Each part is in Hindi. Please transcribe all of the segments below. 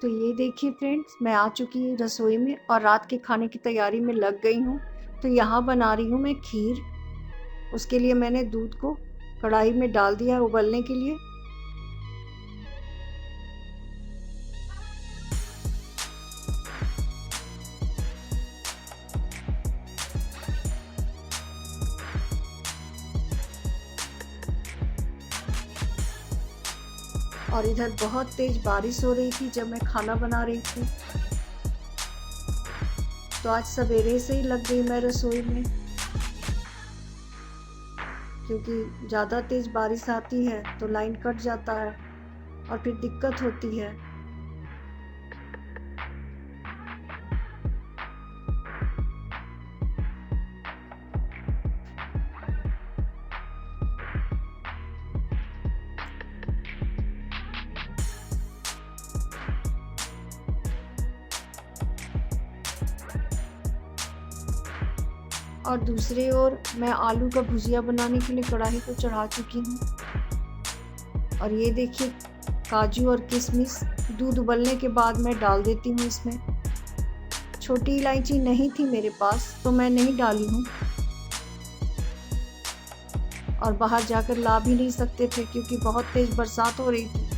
तो ये देखिए फ्रेंड्स, मैं आ चुकी हूँ रसोई में और रात के खाने की तैयारी में लग गई हूँ। तो यहाँ बना रही हूँ मैं खीर। उसके लिए मैंने दूध को कढ़ाई में डाल दिया है उबलने के लिए। और इधर बहुत तेज बारिश हो रही थी जब मैं खाना बना रही थी। तो आज सवेरे से ही लग गई मैं रसोई में, क्योंकि ज़्यादा तेज बारिश आती है तो लाइन कट जाता है और फिर दिक्कत होती है। और दूसरी ओर मैं आलू का भुजिया बनाने के लिए कढ़ाई को चढ़ा चुकी हूँ। और ये देखिए, काजू और किशमिश दूध उबलने के बाद मैं डाल देती हूँ इसमें। छोटी इलायची नहीं थी मेरे पास तो मैं नहीं डाली हूँ, और बाहर जाकर ला भी नहीं सकते थे क्योंकि बहुत तेज बरसात हो रही थी।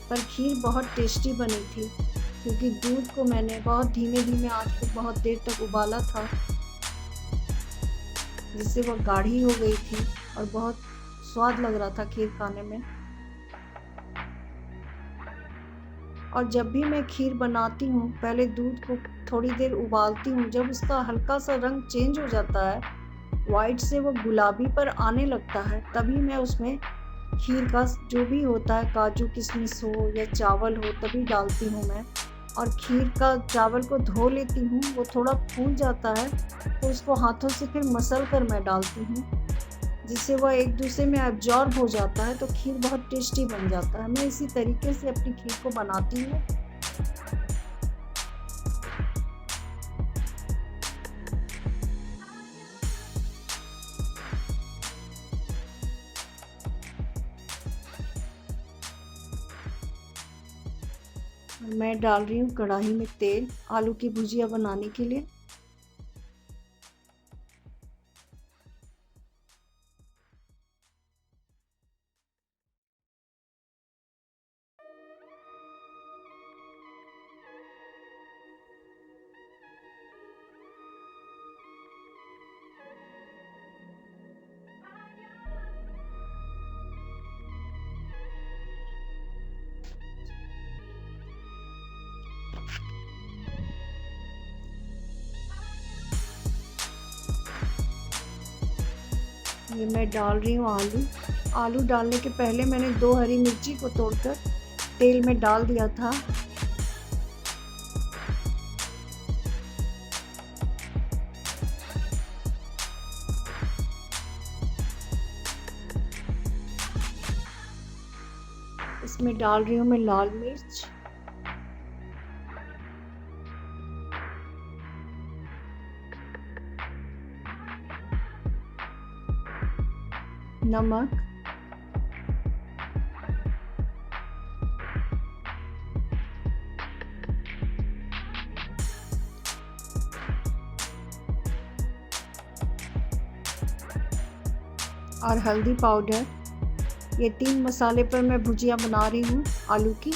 पर खीर बहुत टेस्टी बनी थी क्योंकि दूध को मैंने बहुत धीमे धीमे आंच पर बहुत देर तक उबाला था, जिससे वह गाढ़ी हो गई थी और बहुत स्वाद लग रहा था खीर खाने में। और जब भी मैं खीर बनाती हूँ पहले दूध को थोड़ी देर उबालती हूँ। जब उसका हल्का सा रंग चेंज हो जाता है, वाइट से वो गुलाबी पर आने लगता है, तभी मैं उसमें खीर का जो भी होता है, काजू किशमिश हो या चावल हो, तभी डालती हूँ मैं। और खीर का चावल को धो लेती हूँ, वो थोड़ा फूल जाता है तो उसको हाथों से फिर मसल कर मैं डालती हूँ, जिससे वह एक दूसरे में एब्जॉर्ब हो जाता है तो खीर बहुत टेस्टी बन जाता है। मैं इसी तरीके से अपनी खीर को बनाती हूँ। मैं डाल रही हूँ कढ़ाई में तेल आलू की भुजिया बनाने के लिए। ये मैं डाल रही हूँ आलू। आलू डालने के पहले मैंने 2 हरी मिर्ची को तोड़कर तेल में डाल दिया था। इसमें डाल रही हूँ मैं लाल मिर्च, नमक, और हल्दी पाउडर। ये 3 मसाले पर मैं भुजिया बना रही हूँ आलू की।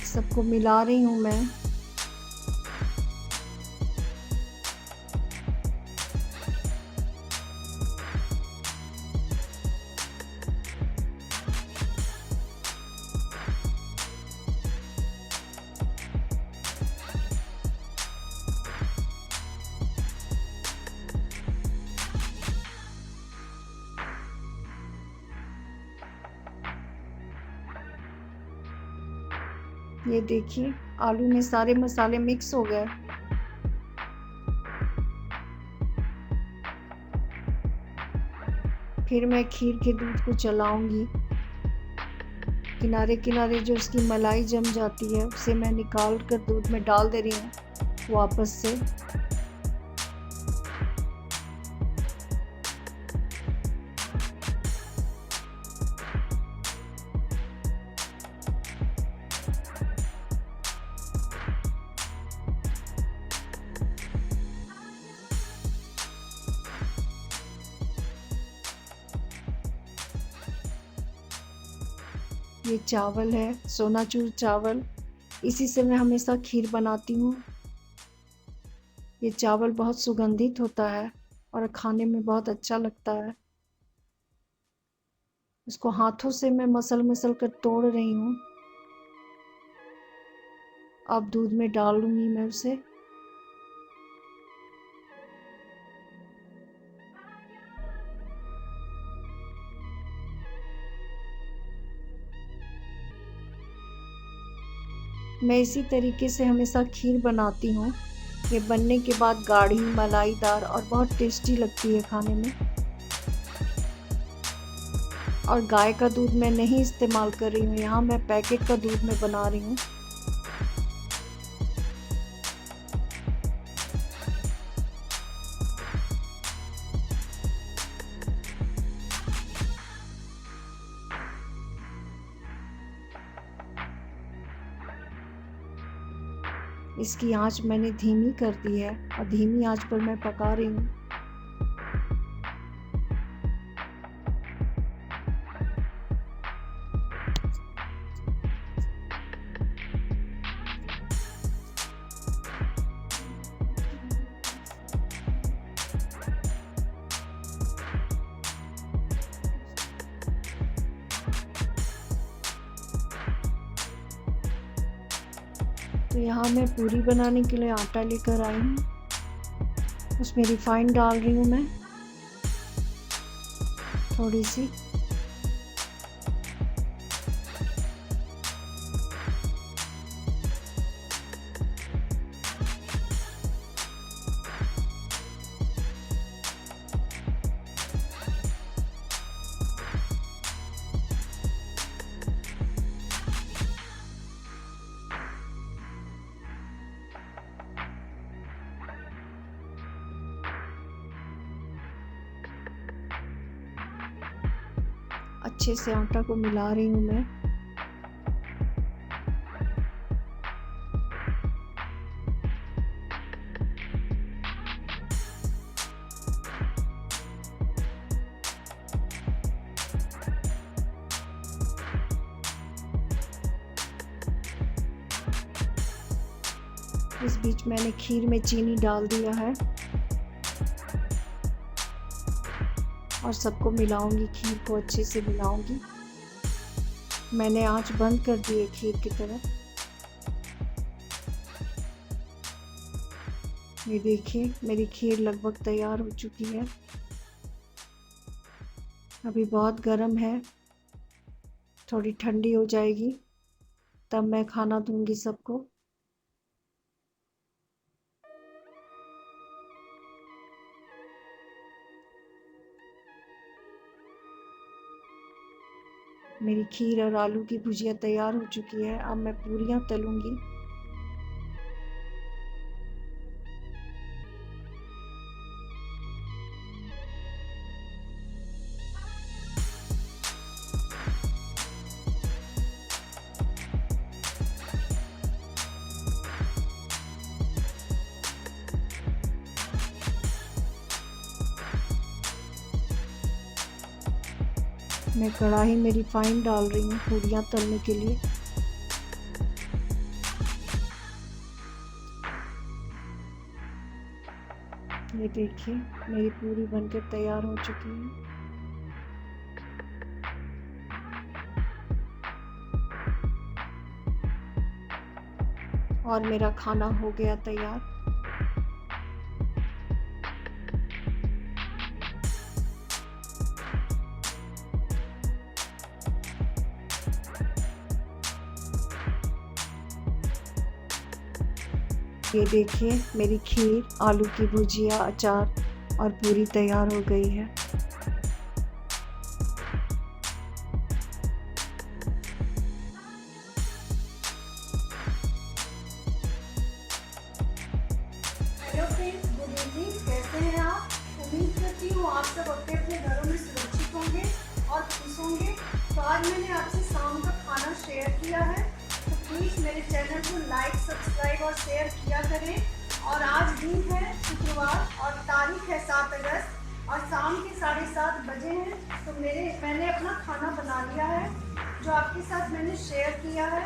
सबको मिला रही हूँ मैं। ये देखिए, आलू में सारे मसाले मिक्स हो गए। फिर मैं खीर के दूध को चलाऊंगी। किनारे किनारे जो उसकी मलाई जम जाती है उसे मैं निकाल कर दूध में डाल दे रही हूँ वापस से। ये चावल है, सोनाचूर चावल, इसी से मैं हमेशा खीर बनाती हूँ। ये चावल बहुत सुगंधित होता है और खाने में बहुत अच्छा लगता है। इसको हाथों से मैं मसल कर तोड़ रही हूँ। अब दूध में डालूंगी मैं उसे। मैं इसी तरीके से हमेशा खीर बनाती हूँ। ये बनने के बाद गाढ़ी, मलाईदार और बहुत टेस्टी लगती है खाने में। और गाय का दूध मैं नहीं इस्तेमाल कर रही हूँ, यहाँ मैं पैकेट का दूध में बना रही हूँ। इसकी आंच मैंने धीमी कर दी है और धीमी आंच पर मैं पका रही हूँ। तो यहाँ मैं पूरी बनाने के लिए आटा लेकर आई हूँ। उसमें रिफाइंड डाल रही हूँ मैं थोड़ी सी। अच्छे से आटा को मिला रही हूँ मैं। इस बीच मैंने खीर में चीनी डाल दिया है और सबको मिलाऊंगी, खीर को अच्छे से मिलाऊंगी। मैंने आंच बंद कर दी है खीर की तरफ। ये देखिए मेरी खीर लगभग तैयार हो चुकी है। अभी बहुत गर्म है, थोड़ी ठंडी हो जाएगी तब मैं खाना दूंगी सबको। मेरी खीर और आलू की भुजिया तैयार हो चुकी है। अब मैं पूरियां तलूंगी। मैं कढ़ाई में रिफाइंड डाल रही हूँ पूरियां तलने के लिए। ये देखिए मेरी पूरी बनकर तैयार हो चुकी है। और मेरा खाना हो गया तैयार। ये देखिए मेरी खीर, आलू की भुजिया, अचार और पूरी तैयार हो गई है। Hello friends, good evening. कैसे हैं आप? उम्मीद करती हूँ आप सब अपने अपने घरों में सुरक्षित होंगे और खुश होंगे। तो आज मैंने आपसे शाम का खाना शेयर किया है, तो प्लीज़ मेरे चैनल को लाइक, सब्सक्राइब और शेयर किया करें। और आज दिन है शुक्रवार और तारीख है 7 अगस्त और शाम के 7:30 बजे हैं। तो मैंने अपना खाना बना लिया है। जो आपके साथ मैंने शेयर किया है।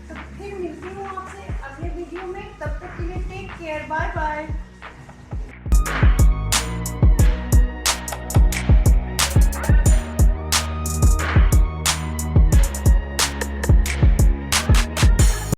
तो फिर मिलती हूँ आपसे अगले वीडियो में, तब तक के लिए टेक केयर, बाय बाय।